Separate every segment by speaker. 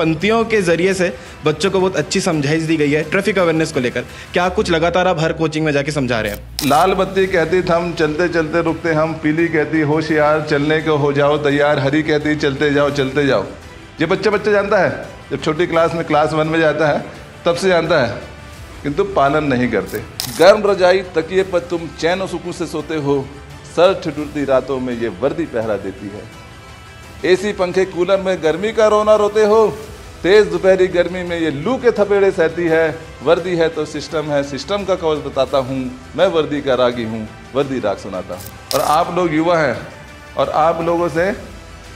Speaker 1: पंक्तियों के जरिए से बच्चों को बहुत अच्छी समझाइश दी गई है ट्रैफिक अवेयरनेस को लेकर। क्या कुछ लगातार आप हर कोचिंग में जाके समझा रहे हैं?
Speaker 2: लाल बत्ती कहती थम चलते चलते रुकते हम, पीली कहती होशियार चलने को हो जाओ तैयार, हरी कहती चलते जाओ चलते जाओ। ये बच्चा जानता है, जब छोटी क्लास में क्लास 1 में जाता है तब से जानता है, किंतु पालन नहीं करते। गर्म रजाई तकिए पर तुम चैन और सुकून से सोते हो, सर ठिठुरती रातों में ये वर्दी पहरा देती है। एसी पंखे कूलर में गर्मी का रोना रोते हो, तेज दोपहरी गर्मी में ये लू के थपेड़े सहती है। वर्दी है तो सिस्टम है, सिस्टम का कौल बताता हूँ, मैं वर्दी का रागी हूँ, वर्दी राग सुनाता हूँ। और आप लोग युवा हैं और आप लोगों से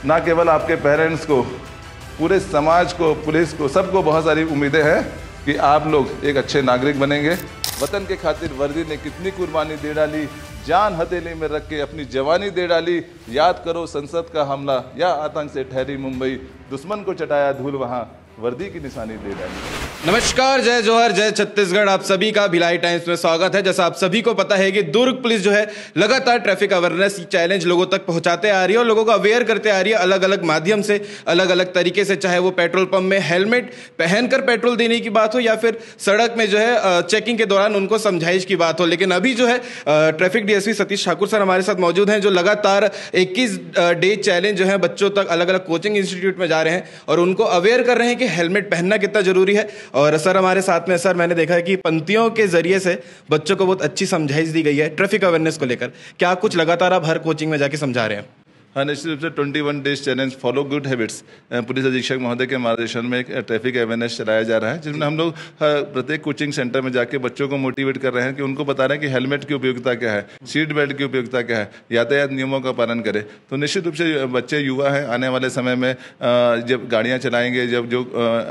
Speaker 2: ना केवल आपके पेरेंट्स को, पूरे समाज को, पुलिस को, सबको बहुत सारी उम्मीदें हैं कि आप लोग एक अच्छे नागरिक बनेंगे। वतन के खातिर वर्दी ने कितनी कुर्बानी दे डाली, जान हथेली में रख के अपनी जवानी दे डाली। याद करो संसद का हमला या आतंक से ठहरी मुंबई, दुश्मन को चटाया धूल वहां, वर्दी की निशानी दे डाली।
Speaker 1: नमस्कार, जय जोहर, जय छत्तीसगढ़। आप सभी का भिलाई टाइम्स में स्वागत है। जैसा आप सभी को पता है कि दुर्ग पुलिस जो है लगातार ट्रैफिक अवेयरनेस चैलेंज लोगों तक पहुंचाते आ रही है और लोगों को अवेयर करते आ रही है अलग अलग माध्यम से, अलग अलग तरीके से, चाहे वो पेट्रोल पंप में हेलमेट पहनकर पेट्रोल देने की बात हो या फिर सड़क में जो है चेकिंग के दौरान उनको समझाइश की बात हो। लेकिन अभी जो है traffic DSP Satish Thakur sir हमारे साथ मौजूद हैं, जो लगातार 21 डे चैलेंज जो है बच्चों तक अलग अलग कोचिंग इंस्टीट्यूट में जा रहे हैं और उनको अवेयर कर रहे हैं कि हेलमेट पहनना कितना जरूरी है। और सर हमारे साथ में, सर मैंने देखा है कि पंक्तियों के जरिए से बच्चों को बहुत अच्छी समझाइश दी गई है ट्रैफिक अवेयरनेस को लेकर। क्या कुछ लगातार आप हर कोचिंग में जाके समझा रहे हैं?
Speaker 2: हाँ, निश्चित रूप से 21 days challenge follow good habits police अधीक्षक महोदय के मार्गदर्शन में एक ट्रैफिक अवेयरनेस चलाया जा रहा है, जिसमें हम लोग प्रत्येक कोचिंग सेंटर में जाके बच्चों को मोटिवेट कर रहे हैं कि उनको बता रहे हैं कि हेलमेट की उपयोगिता क्या है, सीट बेल्ट की उपयोगिता क्या है, यातायात नियमों का पालन करें। तो निश्चित रूप से बच्चे युवा हैं, आने वाले समय में जब गाड़ियाँ चलाएंगे, जब जो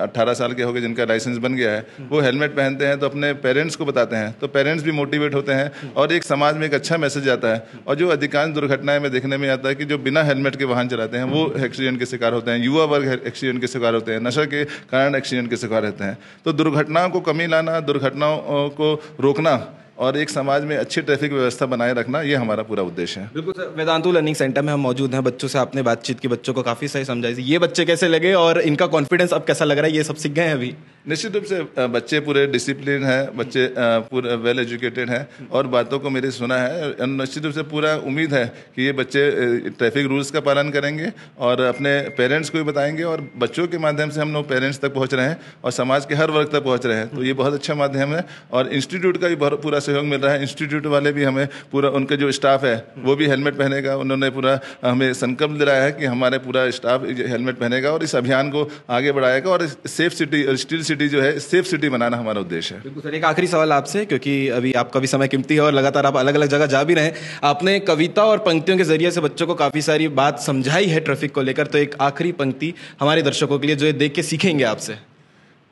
Speaker 2: 18 साल के हो गए जिनका लाइसेंस बन गया है, वो हेलमेट पहनते हैं तो अपने पेरेंट्स को बताते हैं, तो पेरेंट्स भी मोटिवेट होते हैं और एक समाज में एक अच्छा मैसेज आता है। और जो अधिकांश दुर्घटनाएं में देखने में आता है कि जो बिना हेलमेट के वाहन चलाते हैं वो एक्सीडेंट के शिकार होते हैं, युवा वर्ग एक्सीडेंट के शिकार होते हैं, नशा के कारण एक्सीडेंट के शिकार होते हैं। तो दुर्घटनाओं को कमी लाना, दुर्घटनाओं को रोकना और एक समाज में अच्छी ट्रैफिक व्यवस्था बनाए रखना, ये हमारा पूरा उद्देश्य है।
Speaker 1: बिल्कुल सर, वेदांतु लर्निंग सेंटर में हम मौजूद हैं। बच्चों से आपने बातचीत की, बच्चों को काफ़ी सही समझाई। ये बच्चे कैसे लगे और इनका कॉन्फिडेंस अब कैसा लग रहा है? ये सब सीख गए हैं अभी?
Speaker 2: निश्चित रूप से बच्चे पूरे डिसिप्लिन हैं, बच्चे पूरे वेल एजुकेटेड हैं और बातों को मेरे सुना है। निश्चित रूप से पूरा उम्मीद है कि ये बच्चे ट्रैफिक रूल्स का पालन करेंगे और अपने पेरेंट्स को भी बताएंगे और बच्चों के माध्यम से हम लोग पेरेंट्स तक पहुँच रहे हैं और समाज के हर वर्ग तक पहुँच रहे हैं। तो ये बहुत अच्छा माध्यम है और इंस्टीट्यूट का भी पूरा सहयोग मिल रहा है। इंस्टीट्यूट वाले भी हमें पूरा, उनके जो स्टाफ है वो भी हेलमेट पहनेगा। उन्होंने पूरा हमें संकल्प दिलाया है कि हमारे पूरा स्टाफ हेलमेट पहनेगा और इस अभियान को आगे बढ़ाएगा और सेफ सिटी, स्टील सिटी जो है सेफ सिटी बनाना हमारा उद्देश्य है।
Speaker 1: बिल्कुल सर, एक आखिरी सवाल आपसे, क्योंकि अभी आपका भी समय कीमती है और लगातार आप अलग अलग जगह जा भी रहे हैं। आपने कविता और पंक्तियों के जरिए से बच्चों को काफी सारी बात समझाई है ट्रैफिक को लेकर, तो एक आखिरी पंक्ति हमारे दर्शकों के लिए जो देख के सीखेंगे आपसे।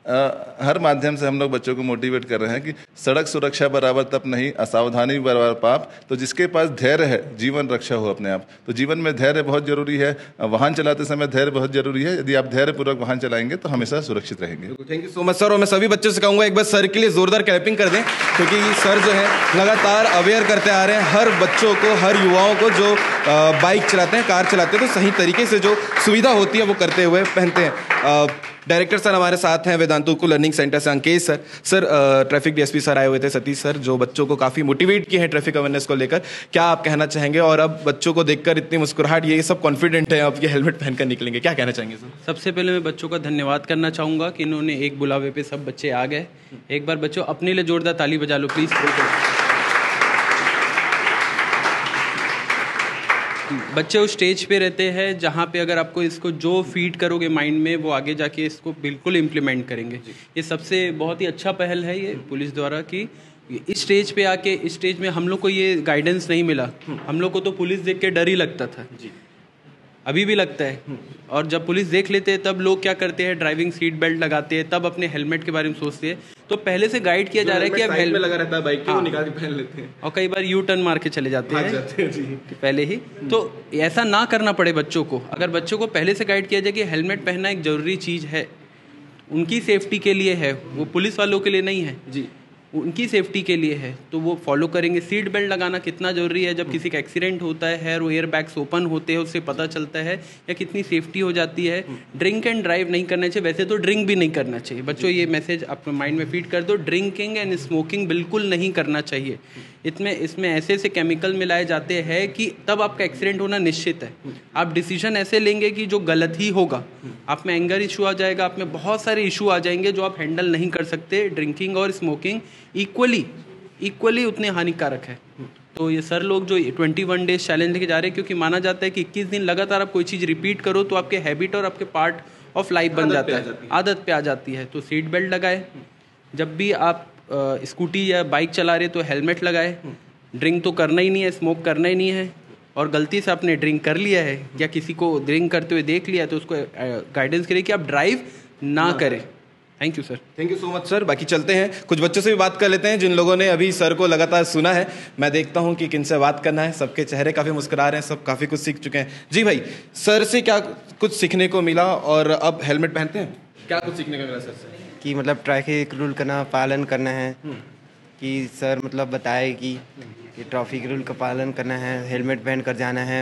Speaker 2: हर माध्यम से हम लोग बच्चों को मोटिवेट कर रहे हैं कि सड़क सुरक्षा बराबर तप नहीं, असावधानी बराबर पाप। तो जिसके पास धैर्य है जीवन रक्षा हो अपने आप। तो जीवन में धैर्य बहुत जरूरी है, वाहन चलाते समय धैर्य बहुत जरूरी है। यदि आप धैर्यपूर्वक वाहन चलाएंगे तो हमेशा सुरक्षित रहेंगे।
Speaker 1: Thank you so much sir. और मैं सभी बच्चों से कहूँगा एक बार सर के लिए जोरदार क्लैपिंग कर दें, क्योंकि सर जो है लगातार अवेयर करते आ रहे हैं हर बच्चों को, हर युवाओं को जो बाइक चलाते हैं, कार चलाते हैं, तो सही तरीके से जो सुविधा होती है वो करते हुए पहनते हैं। डायरेक्टर सर हमारे साथ हैं वेदांतु लर्निंग सेंटर से, Ankesh sir. Sir traffic DSP sir आए हुए थे, सतीश सर, जो बच्चों को काफ़ी मोटिवेट किए हैं ट्रैफिक अवेयरनेस को लेकर। क्या आप कहना चाहेंगे? और अब बच्चों को देखकर इतनी मुस्कुराहट, ये सब कॉन्फिडेंट है अब ये हेलमेट पहनकर निकलेंगे, क्या कहना चाहेंगे सर?
Speaker 3: सबसे पहले मैं बच्चों का धन्यवाद करना चाहूँगा कि इन्होंने एक बुलावे पे सब बच्चे आ गए। एक बार बच्चों अपने लिए जोरदार ताली बजा लो प्लीज़। बच्चे उस स्टेज पे रहते हैं जहाँ पे अगर आपको इसको जो फीड करोगे माइंड में, वो आगे जाके इसको बिल्कुल इम्प्लीमेंट करेंगे। ये सबसे बहुत ही अच्छा पहल है ये पुलिस द्वारा कि इस स्टेज पे आके, इस स्टेज में हम लोग को ये गाइडेंस नहीं मिला। हम लोग को तो पुलिस देख के डर ही लगता था, अभी भी लगता है। और जब पुलिस देख लेते हैं तब लोग क्या करते हैं, ड्राइविंग सीट बेल्ट लगाते हैं, तब अपने हेलमेट के बारे में सोचते हैं। तो पहले से गाइड किया जा रहा है कि अब
Speaker 1: हेलमेट लगा रहता है बाइक पे, वो निकाल के पहन लेते हैं
Speaker 3: और कई बार यू टर्न मार के चले जाते हैं पहले ही। तो ऐसा ना करना पड़े बच्चों को। अगर बच्चों को पहले से गाइड किया जाए कि हेलमेट पहनना एक जरूरी चीज़ है, उनकी सेफ्टी के लिए है, वो पुलिस वालों के लिए नहीं है जी। उनकी सेफ्टी के लिए है तो वो फॉलो करेंगे। सीट बेल्ट लगाना कितना ज़रूरी है, जब किसी का एक्सीडेंट होता है और एयर बैग्स ओपन होते हैं उससे पता चलता है या कितनी सेफ्टी हो जाती है। ड्रिंक एंड ड्राइव नहीं करना चाहिए, वैसे तो ड्रिंक भी नहीं करना चाहिए। बच्चों ये मैसेज अपने माइंड में फीड कर दो, ड्रिंकिंग एंड स्मोकिंग बिल्कुल नहीं करना चाहिए। इसमें ऐसे ऐसे केमिकल मिलाए जाते हैं कि तब आपका एक्सीडेंट होना निश्चित है। आप डिसीजन ऐसे लेंगे कि जो गलत ही होगा, आप में एंगर इशू आ जाएगा, आप में बहुत सारे इशू आ जाएंगे जो आप हैंडल नहीं कर सकते। ड्रिंकिंग और स्मोकिंग इक्वली उतने हानिकारक है। तो ये सर लोग जो 21 डेज चैलेंज लेके जा रहे हैं, क्योंकि माना जाता है कि 21 दिन लगातार आप कोई चीज़ रिपीट करो तो आपके हैबिट और आपके पार्ट ऑफ लाइफ बन जाता है, आदत पे आ जाती है। तो सीट बेल्ट लगाए, जब भी आप स्कूटी या बाइक चला रहे तो हेलमेट लगाए। ड्रिंक तो करना ही नहीं है, स्मोक करना ही नहीं है, और गलती से आपने ड्रिंक कर लिया है या किसी को ड्रिंक करते हुए देख लिया तो उसको गाइडेंस करिए कि आप ड्राइव ना करें। Thank you sir.
Speaker 1: Thank you so much sir. बाकी चलते हैं, कुछ बच्चों से भी बात कर लेते हैं जिन लोगों ने अभी सर को लगातार सुना है। मैं देखता हूं कि किन से बात करना है। सबके चेहरे काफ़ी मुस्कुरा रहे हैं, सब काफ़ी कुछ सीख चुके हैं। जी भाई, सर से क्या कुछ सीखने को मिला और अब हेलमेट पहनते हैं? क्या कुछ सीखने को मिला सर से?
Speaker 4: कि मतलब ट्रैफिक रूल का पालन करना है, कि सर मतलब बताए कि ट्रैफिक रूल का पालन करना है, हेलमेट पहन कर जाना है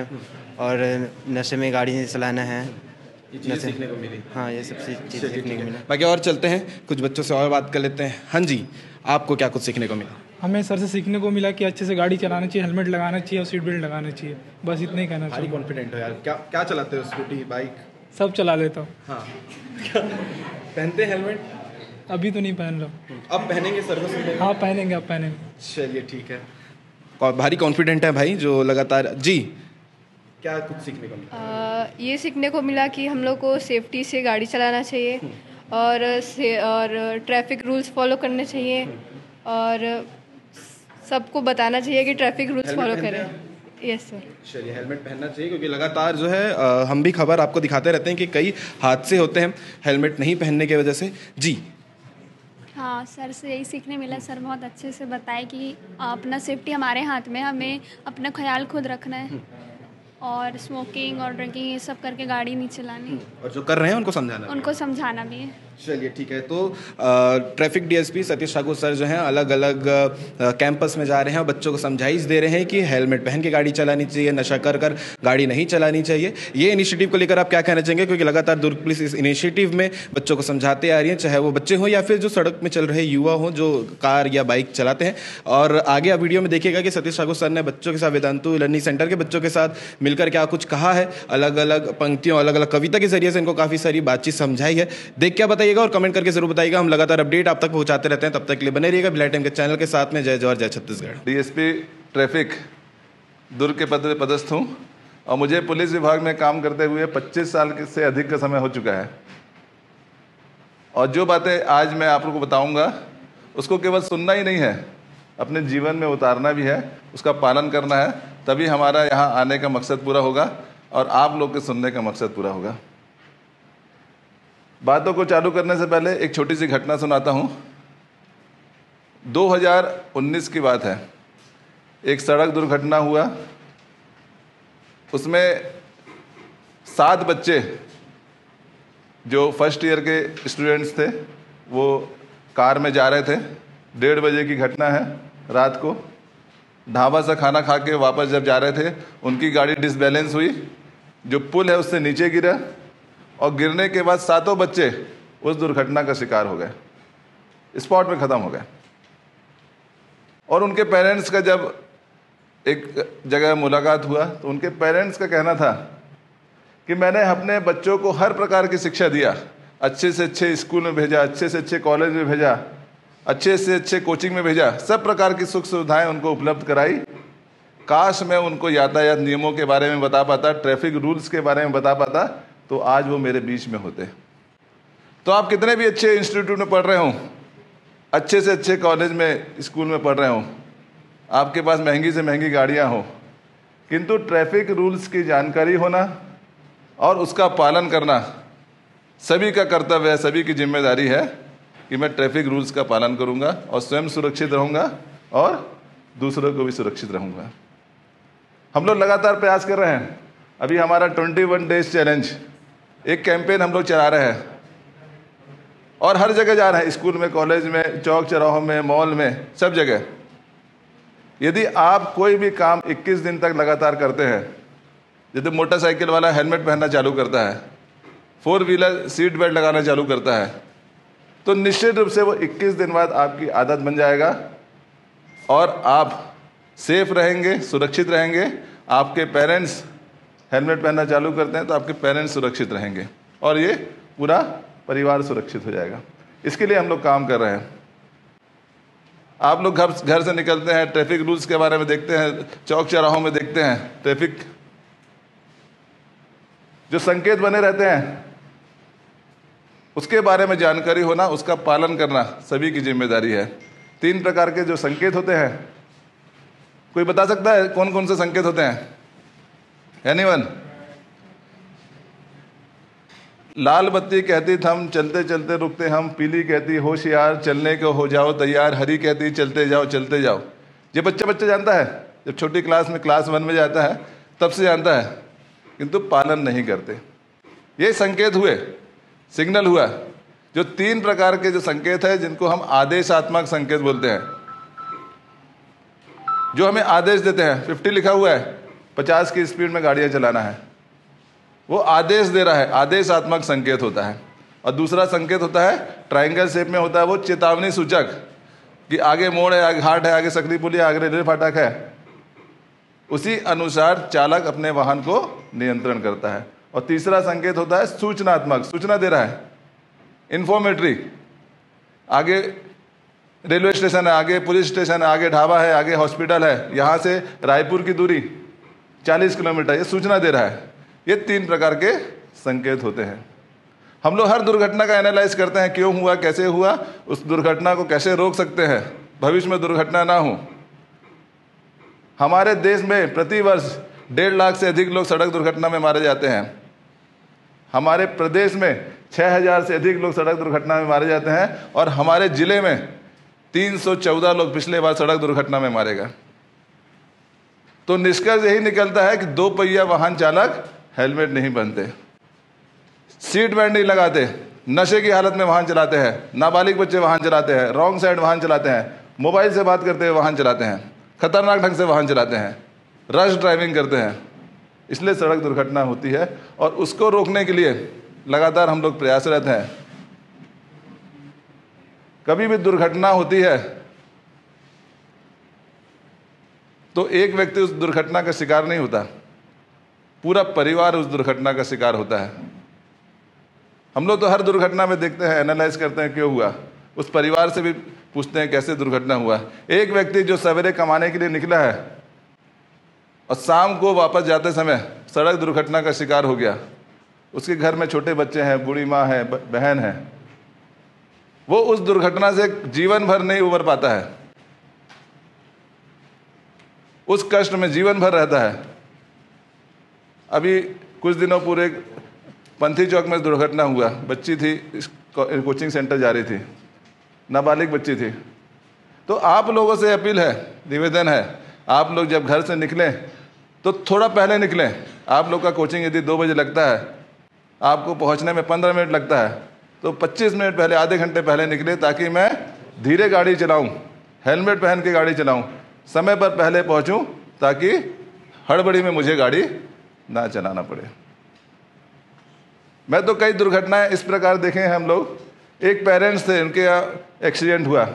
Speaker 4: और नशे में गाड़ी नहीं चलाना है।
Speaker 1: ये सीखने को मिली।
Speaker 4: हाँ, ये सब चीज़ सीखने को मिला।
Speaker 1: बाकी और चलते हैं, कुछ बच्चों से और बात कर लेते हैं। हाँ जी, आपको क्या कुछ सीखने को मिला?
Speaker 5: हमें सर से सीखने को मिला कि अच्छे से गाड़ी चलाना चाहिए, हेलमेट लगाना चाहिए और सीट बेल्ट लगाना चाहिए। बस इतना ही कहना
Speaker 1: भारी
Speaker 5: चाहिए।
Speaker 1: कॉन्फिडेंट हो यार। क्या क्या चलाते हो? Scooty, bike?
Speaker 5: सब चला लेता हूँ।
Speaker 1: हाँ। पहनते हेलमेट?
Speaker 5: अभी तो नहीं पहन रहा।
Speaker 1: अब पहनेंगे सर को?
Speaker 5: हाँ पहनेंगे, अब पहनेंगे।
Speaker 1: चलिए ठीक है। भारी कॉन्फिडेंट है भाई जो लगातार। जी, क्या कुछ सीखने को मिला?
Speaker 6: ये सीखने को मिला कि हम लोग को सेफ्टी से गाड़ी चलाना चाहिए और ट्रैफिक रूल्स फॉलो करने चाहिए और सबको बताना चाहिए कि ट्रैफिक रूल्स फॉलो करें। Yes sir.
Speaker 1: चलिए, हेलमेट पहनना चाहिए क्योंकि लगातार जो है हम भी खबर आपको दिखाते रहते हैं कि कई हादसे होते हैं हेलमेट नहीं पहनने की वजह से। जी
Speaker 7: हाँ, सर से यही सीखने मिला। सर बहुत अच्छे से बताए कि अपना सेफ्टी हमारे हाथ में, हमें अपना ख्याल खुद रखना है और स्मोकिंग और ड्रिंकिंग ये सब करके गाड़ी नहीं चलानी,
Speaker 1: और जो कर रहे हैं उनको समझाना
Speaker 7: भी है।
Speaker 1: चलिए ठीक है। तो traffic DSP Satish Thakur sir जो हैं अलग अलग कैंपस में जा रहे हैं और बच्चों को समझाइश दे रहे हैं कि हेलमेट पहन के गाड़ी चलानी चाहिए, नशा कर गाड़ी नहीं चलानी चाहिए। ये इनिशिएटिव को लेकर आप क्या कहना चाहेंगे? क्योंकि लगातार दुर्ग पुलिस इस इनिशिएटिव में बच्चों को समझाते आ रही है, चाहे वो बच्चे हों या फिर जो सड़क में चल रहे युवा हों जो कार या बाइक चलाते हैं। और आगे आप वीडियो में देखिएगा कि सतीश ठाकुर सर ने बच्चों के साथ, वेदांतु लर्निंग सेंटर के बच्चों के साथ मिलकर क्या कुछ कहा है, अलग अलग पंक्तियों, अलग अलग कविता के जरिए से इनको काफ़ी सारी बातचीत समझाई है। देख क्या बताइएगा और कमेंट करके जरूर बताइएगा। हम लगातार अपडेट आप तक पहुंचाते रहते हैं, तब तक के लिए बने रहिएगा भिलाई टाइम के चैनल के साथ में। जय जवाहर जय छत्तीसगढ़।
Speaker 2: डीएसपी ट्रैफिक दुर्ग के पद पदस्थ हूँ और मुझे पुलिस विभाग में काम करते हुए 25 साल से अधिक का समय हो चुका है। और जो बातें आज मैं आप लोगों को बताऊंगा उसको केवल सुनना ही नहीं है, अपने जीवन में उतारना भी है, उसका पालन करना है। तभी हमारा यहाँ आने का मकसद पूरा होगा और आप लोग के सुनने का मकसद पूरा होगा। बातों को चालू करने से पहले एक छोटी सी घटना सुनाता हूँ। 2019 की बात है, एक सड़क दुर्घटना हुआ। उसमें 7 बच्चे जो फर्स्ट ईयर के स्टूडेंट्स थे वो कार में जा रहे थे। 1:30 बजे की घटना है, रात को ढाबा से खाना खा के वापस जब जा रहे थे उनकी गाड़ी डिसबैलेंस हुई, जो पुल है उससे नीचे गिरा और गिरने के बाद 7 बच्चे उस दुर्घटना का शिकार हो गए, स्पॉट में ख़त्म हो गए। और उनके पेरेंट्स का जब एक जगह मुलाकात हुआ तो उनके पेरेंट्स का कहना था कि मैंने अपने बच्चों को हर प्रकार की शिक्षा दिया, अच्छे से अच्छे स्कूल में भेजा, अच्छे से अच्छे कॉलेज में भेजा, अच्छे से अच्छे कोचिंग में भेजा, सब प्रकार की सुख सुविधाएं उनको उपलब्ध कराई। काश मैं उनको यातायात नियमों के बारे में बता पाता, ट्रैफिक रूल्स के बारे में बता पाता, तो आज वो मेरे बीच में होते। तो आप कितने भी अच्छे इंस्टीट्यूट में पढ़ रहे हों, अच्छे से अच्छे कॉलेज में, स्कूल में पढ़ रहे हों, आपके पास महंगी से महंगी गाड़ियां हो, किंतु ट्रैफिक रूल्स की जानकारी होना और उसका पालन करना सभी का कर्तव्य है, सभी की जिम्मेदारी है कि मैं ट्रैफिक रूल्स का पालन करूंगा और स्वयं सुरक्षित रहूंगा और दूसरों को भी सुरक्षित रहूंगा। हम लोग लगातार प्रयास कर रहे हैं। अभी हमारा 21 डेज चैलेंज एक कैंपेन हम लोग चला रहे हैं। और हर जगह जा रहे हैं, स्कूल में, कॉलेज में, चौक चौराहों में, मॉल में, सब जगह। यदि आप कोई भी काम 21 दिन तक लगातार करते हैं, यदि मोटरसाइकिल वाला हेलमेट पहनना चालू करता है, 4 व्हीलर सीट बेल्ट लगाना चालू करता है, तो निश्चित रूप से वो 21 दिन बाद आपकी आदत बन जाएगा और आप सेफ रहेंगे, सुरक्षित रहेंगे। आपके पेरेंट्स हेलमेट पहनना चालू करते हैं तो आपके पेरेंट्स सुरक्षित रहेंगे और ये पूरा परिवार सुरक्षित हो जाएगा। इसके लिए हम लोग काम कर रहे हैं। आप लोग घर से निकलते हैं, ट्रैफिक रूल्स के बारे में देखते हैं, चौक चौराहों में देखते हैं, ट्रैफिक जो संकेत बने रहते हैं उसके बारे में जानकारी होना, उसका पालन करना सभी की जिम्मेदारी है। 3 प्रकार के जो संकेत होते हैं, कोई बता सकता है कौन कौन से संकेत होते हैं? एनीवन? लाल बत्ती कहती थम, चलते चलते रुकते हम, पीली कहती होशियार, चलने को हो जाओ तैयार, हरी कहती चलते जाओ चलते जाओ। ये बच्चा जानता है, जब छोटी क्लास में, क्लास 1 में जाता है तब से जानता है, किंतु पालन नहीं करते। ये संकेत हुए, सिग्नल हुआ। जो 3 प्रकार के जो संकेत है जिनको हम आदेशात्मक संकेत बोलते हैं, जो हमें आदेश देते हैं। 50 लिखा हुआ है, 50 की स्पीड में गाड़ियां चलाना है, वो आदेश दे रहा है, आदेशात्मक संकेत होता है। और दूसरा संकेत होता है ट्रायंगल शेप में होता है, वो चेतावनी सूचक कि आगे मोड़ है, आगे घाट है, आगे सकरी पुल है, आगे रेलवे फाटक है। उसी अनुसार चालक अपने वाहन को नियंत्रण करता है। और तीसरा संकेत होता है सूचनात्मक, सूचना दे रहा है, इन्फॉर्मेटरी। आगे रेलवे स्टेशन है, आगे पुलिस स्टेशन है, आगे ढाबा है, आगे हॉस्पिटल है, यहाँ से रायपुर की दूरी 40 किलोमीटर, ये सूचना दे रहा है। ये 3 प्रकार के संकेत होते हैं। हम लोग हर दुर्घटना का एनालाइज करते हैं, क्यों हुआ, कैसे हुआ, उस दुर्घटना को कैसे रोक सकते हैं, भविष्य में दुर्घटना ना हो। हमारे देश में प्रतिवर्ष 1.5 लाख से अधिक लोग सड़क दुर्घटना में मारे जाते हैं। हमारे प्रदेश में 6000 से अधिक लोग सड़क दुर्घटना में मारे जाते हैं और हमारे जिले में 314 लोग पिछले बार सड़क दुर्घटना में मारे गए। तो निष्कर्ष यही निकलता है कि 2 पहिया वाहन चालक हेलमेट नहीं पहनते, सीट बेल्ट नहीं लगाते, नशे की हालत में वाहन चलाते हैं, नाबालिग बच्चे वाहन चलाते हैं, रॉन्ग साइड वाहन चलाते हैं, मोबाइल से बात करते हुए वाहन चलाते हैं, खतरनाक ढंग से वाहन चलाते हैं, रश ड्राइविंग करते हैं। इसलिए सड़क दुर्घटना होती है और उसको रोकने के लिए लगातार हम लोग प्रयासरत हैं। कभी भी दुर्घटना होती है तो एक व्यक्ति उस दुर्घटना का शिकार नहीं होता, पूरा परिवार उस दुर्घटना का शिकार होता है। हम लोग तो हर दुर्घटना में देखते हैं, एनालाइज करते हैं क्यों हुआ, उस परिवार से भी पूछते हैं कैसे दुर्घटना हुआ। एक व्यक्ति जो सवेरे कमाने के लिए निकला है और शाम को वापस जाते समय सड़क दुर्घटना का शिकार हो गया, उसके घर में छोटे बच्चे हैं, बूढ़ी माँ है, बहन है, वो उस दुर्घटना से जीवन भर नहीं उबर पाता है, उस कष्ट में जीवन भर रहता है। अभी कुछ दिनों पूर्व पंथी चौक में दुर्घटना हुआ, बच्ची थी, कोचिंग सेंटर जा रही थी, नाबालिग बच्ची थी। तो आप लोगों से अपील है, निवेदन है, आप लोग जब घर से निकलें तो थोड़ा पहले निकलें। आप लोग का कोचिंग यदि 2 बजे लगता है, आपको पहुंचने में 15 मिनट लगता है, तो 25 मिनट पहले, आधे घंटे पहले निकले, ताकि मैं धीरे गाड़ी चलाऊं, हेलमेट पहन के गाड़ी चलाऊं, समय पर पहले पहुंचूं, ताकि हड़बड़ी में मुझे गाड़ी ना चलाना पड़े। मैं तो कई दुर्घटनाएं इस प्रकार देखे हैं हम लोग। एक पेरेंट्स थे, उनके यहाँ एक्सीडेंट हुआ,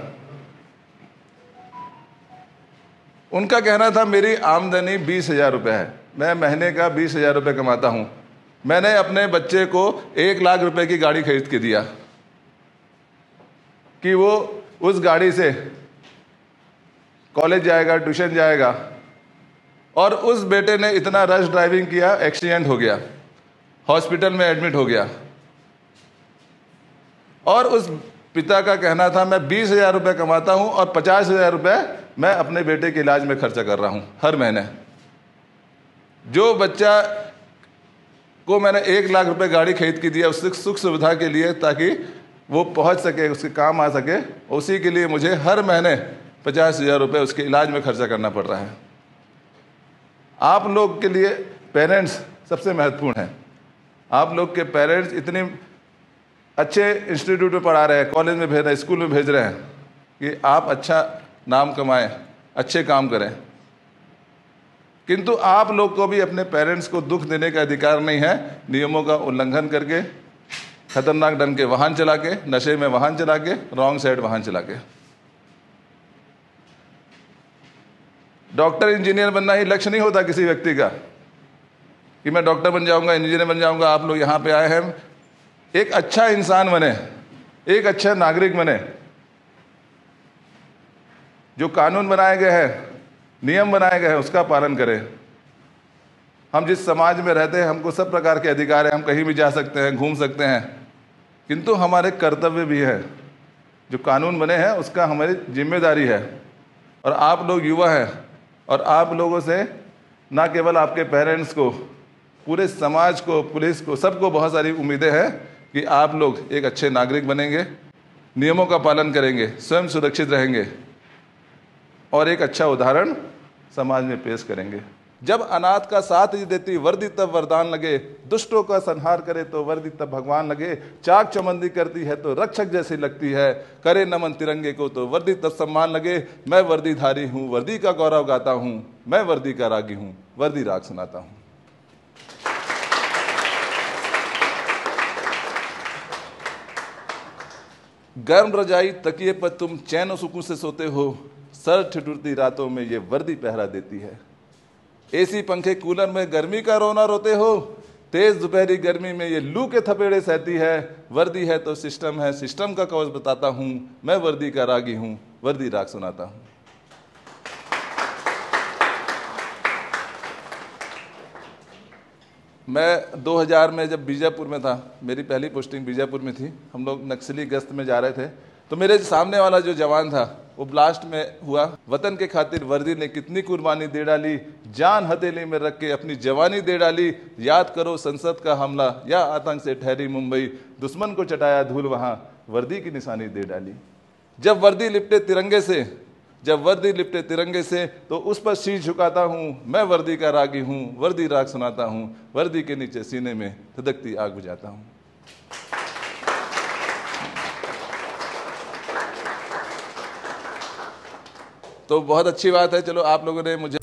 Speaker 2: उनका कहना था मेरी आमदनी 20,000 रुपये है, मैं महीने का 20,000 रुपये कमाता हूँ, मैंने अपने बच्चे को 1 लाख रुपए की गाड़ी खरीद के दिया कि वो उस गाड़ी से कॉलेज जाएगा, ट्यूशन जाएगा, और उस बेटे ने इतना रश ड्राइविंग किया, एक्सीडेंट हो गया, हॉस्पिटल में एडमिट हो गया। और उस पिता का कहना था मैं 20,000 रुपये कमाता हूं और 50,000 रुपये मैं अपने बेटे के इलाज में खर्चा कर रहा हूं हर महीने। जो बच्चा को मैंने 1 लाख रुपए गाड़ी खरीद के दिया उससे सुख सुविधा के लिए, ताकि वो पहुंच सके, उसके काम आ सके, उसी के लिए मुझे हर महीने 50,000 रुपये उसके इलाज में खर्चा करना पड़ रहा है। आप लोग के लिए पेरेंट्स सबसे महत्वपूर्ण हैं। आप लोग के पेरेंट्स इतनी अच्छे इंस्टीट्यूट में पढ़ा रहे हैं, कॉलेज में भेज रहे हैं, स्कूल में भेज रहे हैं कि आप अच्छा नाम कमाएं, अच्छे काम करें, किंतु आप लोग को भी अपने पेरेंट्स को दुख देने का अधिकार नहीं है नियमों का उल्लंघन करके, खतरनाक ढंग के वाहन चला के, नशे में वाहन चला के, रॉन्ग साइड वाहन चला के। डॉक्टर इंजीनियर बनना ही लक्ष्य नहीं होता किसी व्यक्ति का कि मैं डॉक्टर बन जाऊंगा, इंजीनियर बन जाऊंगा। आप लोग यहाँ पे आए हैं, एक अच्छा इंसान बने, एक अच्छा नागरिक बने। जो कानून बनाए गए हैं, नियम बनाए गए हैं, उसका पालन करें। हम जिस समाज में रहते हैं हमको सब प्रकार के अधिकार हैं, हम कहीं भी जा सकते हैं, घूम सकते हैं, किंतु हमारे कर्तव्य भी है। जो कानून बने हैं उसका हमारी जिम्मेदारी है। और आप लोग युवा हैं और आप लोगों से ना केवल आपके पेरेंट्स को, पूरे समाज को, पुलिस को, सबको बहुत सारी उम्मीदें हैं कि आप लोग एक अच्छे नागरिक बनेंगे, नियमों का पालन करेंगे, स्वयं सुरक्षित रहेंगे और एक अच्छा उदाहरण समाज में पेश करेंगे। जब अनाथ का साथ ही देती वर्दी तब वरदान लगे, दुष्टों का संहार करे तो वर्दी तब भगवान लगे। चाक चौबंदी करती है तो रक्षक जैसी लगती है, करे नमन तिरंगे को तो वर्दी तब सम्मान लगे। मैं वर्दीधारी हूँ, वर्दी का गौरव गाता हूँ, मैं वर्दी का रागी हूँ, वर्दी राग सुनाता हूँ। गर्म रजाई तकिए पर तुम चैन और सुकून से सोते हो, सर ठिठुरती रातों में ये वर्दी पहरा देती है। एसी पंखे कूलर में गर्मी का रोना रोते हो, तेज दोपहरी गर्मी में ये लू के थपेड़े सहती है। वर्दी है तो सिस्टम है, सिस्टम का कवच बताता हूँ, मैं वर्दी का रागी हूँ, वर्दी राग सुनाता हूँ। मैं 2000 में जब बीजापुर में था, मेरी पहली पोस्टिंग बीजापुर में थी, हम लोग नक्सली गश्त में जा रहे थे, तो मेरे सामने वाला जो जवान था वो ब्लास्ट में हुआ। वतन के खातिर वर्दी ने कितनी कुर्बानी दे डाली, जान हथेली में रख के अपनी जवानी दे डाली। याद करो संसद का हमला या आतंक से ठहरी मुंबई, दुश्मन को चटाया धूल वहां, वर्दी की निशानी दे डाली। जब वर्दी लिपटे तिरंगे से, जब वर्दी लिपटे तिरंगे से तो उस पर शीश झुकाता हूँ, मैं वर्दी का रागी हूँ, वर्दी राग सुनाता हूँ, वर्दी के नीचे सीने में धधकती आग बुझाता हूँ। तो बहुत अच्छी बात है, चलो आप लोगों ने मुझे